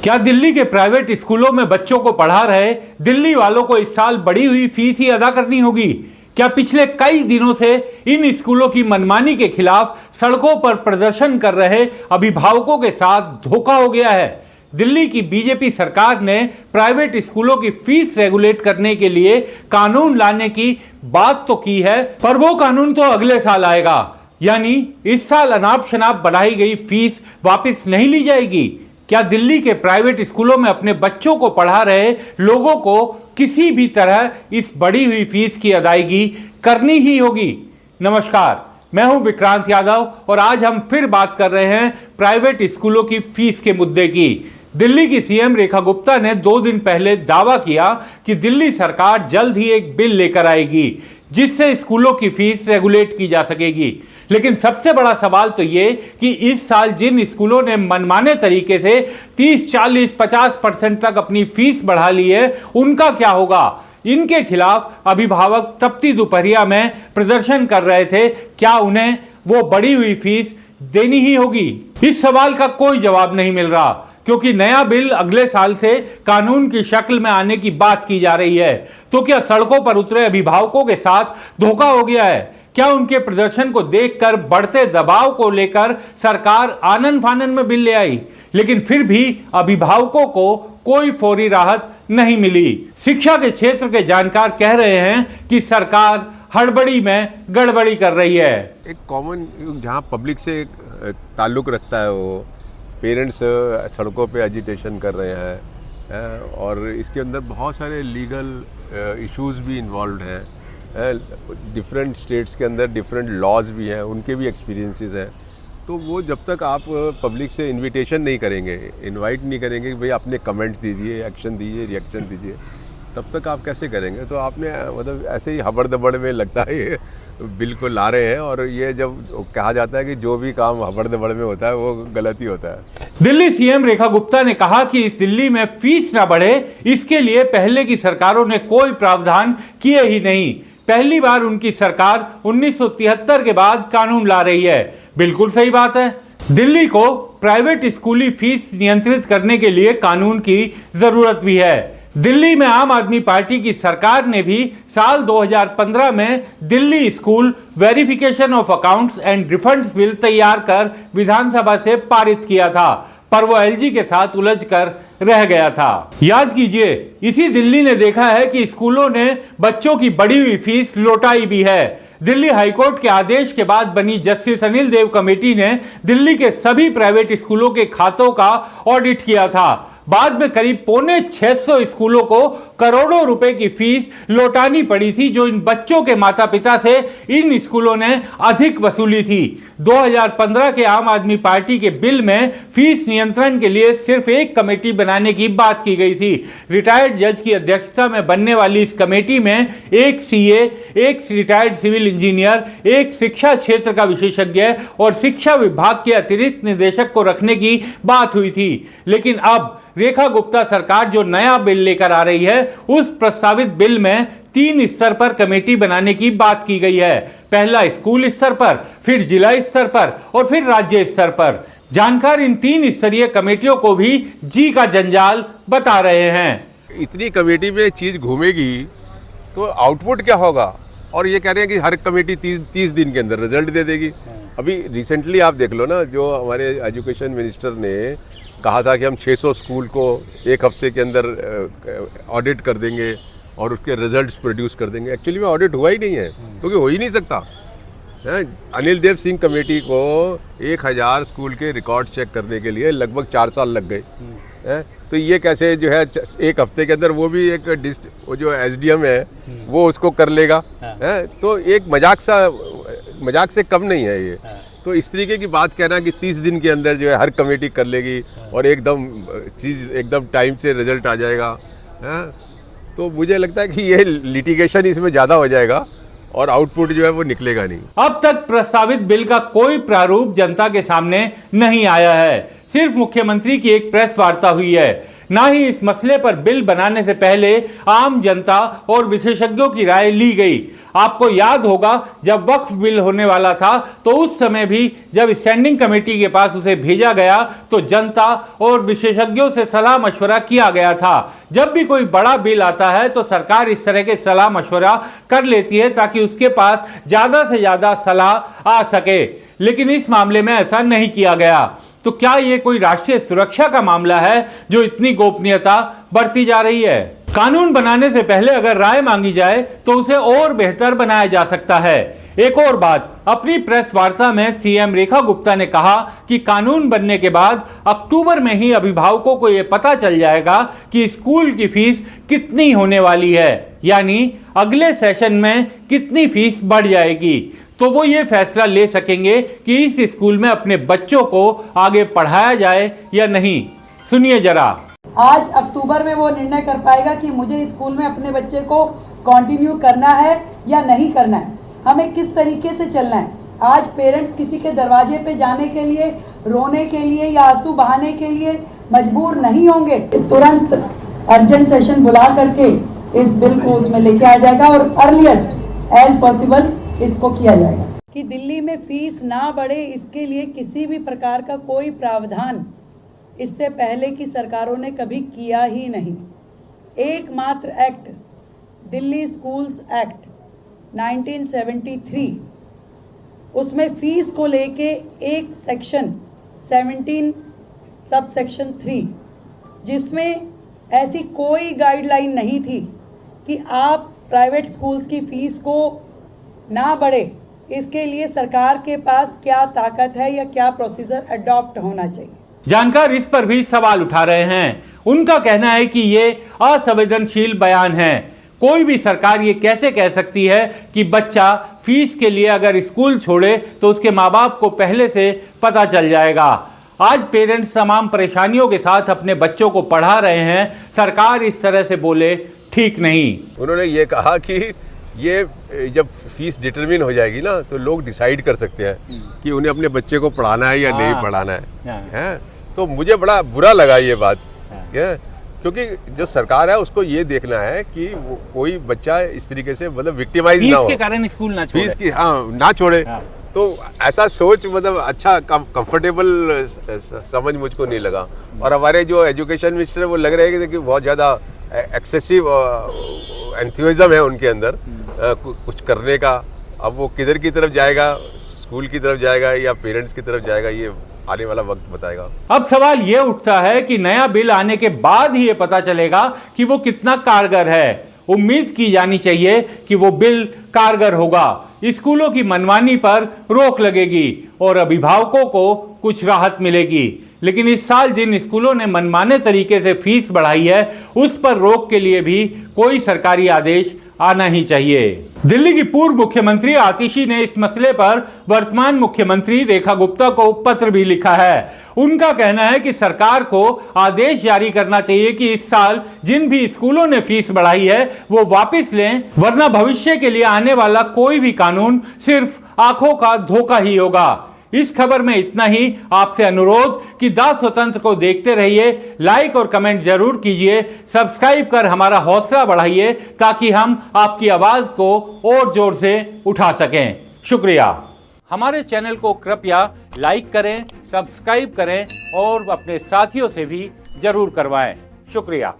क्या दिल्ली के प्राइवेट स्कूलों में बच्चों को पढ़ा रहे दिल्ली वालों को इस साल बढ़ी हुई फीस ही अदा करनी होगी? क्या पिछले कई दिनों से इन स्कूलों की मनमानी के खिलाफ सड़कों पर प्रदर्शन कर रहे अभिभावकों के साथ धोखा हो गया है? दिल्ली की बीजेपी सरकार ने प्राइवेट स्कूलों की फीस रेगुलेट करने के लिए कानून लाने की बात तो की है, पर वो कानून तो अगले साल आएगा। यानी इस साल अनाप शनाप बढ़ाई गई फीस वापस नहीं ली जाएगी। क्या दिल्ली के प्राइवेट स्कूलों में अपने बच्चों को पढ़ा रहे लोगों को किसी भी तरह इस बढ़ी हुई फीस की अदायगी करनी ही होगी? नमस्कार, मैं हूं विक्रांत यादव और आज हम फिर बात कर रहे हैं प्राइवेट स्कूलों की फीस के मुद्दे की। दिल्ली की सीएम रेखा गुप्ता ने 2 दिन पहले दावा किया कि दिल्ली सरकार जल्द ही एक बिल लेकर आएगी जिससे स्कूलों की फीस रेगुलेट की जा सकेगी। लेकिन सबसे बड़ा सवाल तो ये कि इस साल जिन स्कूलों ने मनमाने तरीके से 30, 40, 50% तक अपनी फीस बढ़ा ली है उनका क्या होगा? इनके खिलाफ अभिभावक तपती दोपहरिया में प्रदर्शन कर रहे थे। क्या उन्हें वो बढ़ी हुई फीस देनी ही होगी? इस सवाल का कोई जवाब नहीं मिल रहा क्योंकि नया बिल अगले साल से कानून की शक्ल में आने की बात की जा रही है। तो क्या सड़कों पर उतरे अभिभावकों के साथ धोखा हो गया है? क्या उनके प्रदर्शन को देखकर बढ़ते दबाव को लेकर सरकार आनन फानन में बिल ले आई, लेकिन फिर भी अभिभावकों को कोई फौरी राहत नहीं मिली? शिक्षा के क्षेत्र के जानकार कह रहे हैं कि सरकार हड़बड़ी में गड़बड़ी कर रही है। एक कॉमन जहाँ पब्लिक से ताल्लुक रखता है, वो पेरेंट्स सड़कों पे एजिटेशन कर रहे हैं और इसके अंदर बहुत सारे लीगल इश्यूज़ भी इन्वॉल्व हैं। डिफरेंट स्टेट्स के अंदर डिफरेंट लॉज भी हैं, उनके भी एक्सपीरियंसेस हैं। तो वो जब तक आप पब्लिक से इनविटेशन नहीं करेंगे, इनवाइट नहीं करेंगे कि भाई अपने कमेंट दीजिए, एक्शन दीजिए, रिएक्शन दीजिए, तब तक आप कैसे करेंगे? तो आपने मतलब ऐसे ही हबड़ दबड़ में लगता है ये बिल्कुल ला रहे हैं। और ये जब कहा जाता है कि जो भी काम हबड़ दबड़ में होता है वो गलत ही होता है। दिल्ली सीएम रेखा गुप्ता ने कहा कि इस दिल्ली में फीस ना बढ़े इसके लिए पहले की सरकारों ने कोई प्रावधान किए ही नहीं। पहली बार उनकी सरकार 1973 के बाद कानून ला रही है। बिल्कुल सही बात है। दिल्ली को प्राइवेट स्कूली फीस नियंत्रित करने के लिए कानून की जरूरत भी है। दिल्ली में आम आदमी पार्टी की सरकार ने भी साल 2015 में Delhi school verification of accounts and refunds bill तैयार कर विधानसभा से पारित किया था, पर वो एलजी के साथ उलझकर रह गया था। याद कीजिए, इसी दिल्ली ने देखा है कि स्कूलों ने बच्चों की बढ़ी हुई फीस लौटाई भी है। दिल्ली हाईकोर्ट के आदेश के बाद बनी जस्टिस अनिल देव कमेटी ने दिल्ली के सभी प्राइवेट स्कूलों के खातों का ऑडिट किया था। बाद में करीब 650 स्कूलों को करोड़ों रुपए की फीस लौटानी पड़ी थी, जो इन बच्चों के माता पिता से इन स्कूलों ने अधिक वसूली थी। 2015 के आम आदमी पार्टी के बिल में फीस नियंत्रण के लिए सिर्फ एक कमेटी बनाने की बात की गई थी। रिटायर्ड जज की अध्यक्षता में बनने वाली इस कमेटी में एक सीए, एक रिटायर्ड सिविल इंजीनियर, एक शिक्षा क्षेत्र का विशेषज्ञ और शिक्षा विभाग के अतिरिक्त निदेशक को रखने की बात हुई थी। लेकिन अब रेखा गुप्ता सरकार जो नया बिल लेकर आ रही है, उस प्रस्तावित बिल में 3 स्तर पर कमेटी बनाने की बात की गई है। पहला स्कूल स्तर पर, फिर जिला स्तर पर और फिर राज्य स्तर पर। जानकार इन 3 स्तरीय कमेटियों को भी जी का जंजाल बता रहे हैं। इतनी कमेटी में चीज़ घूमेगी तो आउटपुट क्या होगा? और ये कह रहे हैं कि हर कमेटी 30 दिन के अंदर रिजल्ट दे देगी। अभी रिसेंटली आप देख लो ना, जो हमारे एजुकेशन मिनिस्टर ने कहा था कि हम 600 स्कूल को 1 हफ्ते के अंदर ऑडिट कर देंगे और उसके रिजल्ट्स प्रोड्यूस कर देंगे। एक्चुअली में ऑडिट हुआ ही नहीं है, क्योंकि हो ही नहीं सकता। अनिल देव सिंह कमेटी को 1000 स्कूल के रिकॉर्ड चेक करने के लिए लगभग 4 साल लग गए। तो ये कैसे जो है 1 हफ्ते के अंदर वो भी एक वो जो एसडीएम है वो उसको कर लेगा? तो एक मजाक से कम नहीं है ये। तो इस तरीके की बात कहना कि 30 दिन के अंदर जो है हर कमेटी कर लेगी और एकदम टाइम से रिजल्ट आ जाएगा, तो मुझे लगता है कि ये लिटिगेशन इसमें ज़्यादा हो जाएगा और आउटपुट जो है वो निकलेगा नहीं। अब तक प्रस्तावित बिल का कोई प्रारूप जनता के सामने नहीं आया है। सिर्फ मुख्यमंत्री की एक प्रेस वार्ता हुई है। ना ही इस मसले पर बिल बनाने से पहले आम जनता और विशेषज्ञों की राय ली गई। आपको याद होगा जब वक्फ बिल होने वाला था तो उस समय भी जब स्टैंडिंग कमेटी के पास उसे भेजा गया तो जनता और विशेषज्ञों से सलाह मशवरा किया गया था। जब भी कोई बड़ा बिल आता है तो सरकार इस तरह के सलाह मशवरा कर लेती है ताकि उसके पास ज्यादा से ज्यादा सलाह आ सके, लेकिन इस मामले में ऐसा नहीं किया गया। तो क्या ये कोई राष्ट्रीय सुरक्षा का मामला है जो इतनी गोपनीयता बरती जा रही है? कानून बनाने से पहले अगर राय मांगी जाए तो उसे और बेहतर बनाया जा सकता है। एक और बात, अपनी प्रेस वार्ता में सीएम रेखा गुप्ता ने कहा कि कानून बनने के बाद अक्टूबर में ही अभिभावकों को यह पता चल जाएगा कि स्कूल की फीस कितनी होने वाली है, यानी अगले सेशन में कितनी फीस बढ़ जाएगी, तो वो ये फैसला ले सकेंगे कि इस स्कूल में अपने बच्चों को आगे पढ़ाया जाए या नहीं। सुनिए जरा। आज अक्टूबर में वो निर्णय कर पाएगा कि मुझे स्कूल में अपने बच्चे को कंटिन्यू करना है या नहीं करना है, हमें किस तरीके से चलना है। आज पेरेंट्स किसी के दरवाजे पे जाने के लिए, रोने के लिए या आंसू बहाने के लिए मजबूर नहीं होंगे। तुरंत अर्जेंट सेशन बुला करके इस बिल को उसमें लेके आ जाएगा और अर्लीस्ट एज पॉसिबल इसको किया जाएगा कि दिल्ली में फीस ना बढ़े, इसके लिए किसी भी प्रकार का कोई प्रावधान इससे पहले की सरकारों ने कभी किया ही नहीं। एकमात्र एक्ट दिल्ली स्कूल्स एक्ट 1973, उसमें फीस को लेके एक सेक्शन 17 सब सेक्शन 3, जिसमें ऐसी कोई गाइडलाइन नहीं थी कि आप प्राइवेट स्कूल्स की फीस को ना बढ़े, इसके लिए सरकार के पास क्या ताकत है या क्या प्रोसीजर अडॉप्ट होना चाहिए। जानकार इस पर भी सवाल उठा रहे हैं। उनका कहना है कि ये असंवेदनशील बयान है। कोई भी सरकार ये कैसे कह सकती है कि बच्चा फीस के लिए अगर स्कूल छोड़े तो उसके माँ बाप को पहले से पता चल जाएगा। आज पेरेंट्स तमाम परेशानियों के साथ अपने बच्चों को पढ़ा रहे हैं, सरकार इस तरह से बोले ठीक नहीं। उन्होंने ये कहा कि ये जब फीस डिटरमिन हो जाएगी ना तो लोग डिसाइड कर सकते हैं कि उन्हें अपने बच्चे को पढ़ाना है या नहीं पढ़ाना है। तो मुझे बड़ा बुरा लगा ये बात, क्योंकि जो सरकार है उसको ये देखना है कि कोई बच्चा इस तरीके से मतलब विक्टिमाइज ना हो, के कारण स्कूल ना छोड़े, फीस की ना छोड़े। तो ऐसा सोच मतलब अच्छा कंफर्टेबल समझ मुझको नहीं लगा। और हमारे जो एजुकेशन मिनिस्टर वो लग रहे हैं कि बहुत ज़्यादा एक्सेसिव एंथुसिज्म है उनके अंदर कुछ करने का। अब वो किधर की तरफ जाएगा, स्कूल की तरफ जाएगा या पेरेंट्स की तरफ जाएगा, ये आने वाला वक्त बताएगा। अब सवाल ये उठता है कि नया बिल आने के बाद ही ये पता चलेगा कि वो कितना कारगर है। उम्मीद की जानी चाहिए कि वो बिल कारगर होगा, स्कूलों की मनमानी पर रोक लगेगी और अभिभावकों को कुछ राहत मिलेगी। लेकिन इस साल जिन स्कूलों ने मनमाने तरीके से फीस बढ़ाई है उस पर रोक के लिए भी कोई सरकारी आदेश आना ही चाहिए। दिल्ली की पूर्व मुख्यमंत्री आतिशी ने इस मसले पर वर्तमान मुख्यमंत्री रेखा गुप्ता को पत्र भी लिखा है। उनका कहना है कि सरकार को आदेश जारी करना चाहिए कि इस साल जिन भी स्कूलों ने फीस बढ़ाई है वो वापस लें, वरना भविष्य के लिए आने वाला कोई भी कानून सिर्फ आंखों का धोखा ही होगा। इस खबर में इतना ही। आपसे अनुरोध कि दास स्वतंत्र को देखते रहिए, लाइक और कमेंट जरूर कीजिए, सब्सक्राइब कर हमारा हौसला बढ़ाइए ताकि हम आपकी आवाज को और जोर से उठा सकें। शुक्रिया। हमारे चैनल को कृपया लाइक करें, सब्सक्राइब करें और अपने साथियों से भी जरूर करवाएं। शुक्रिया।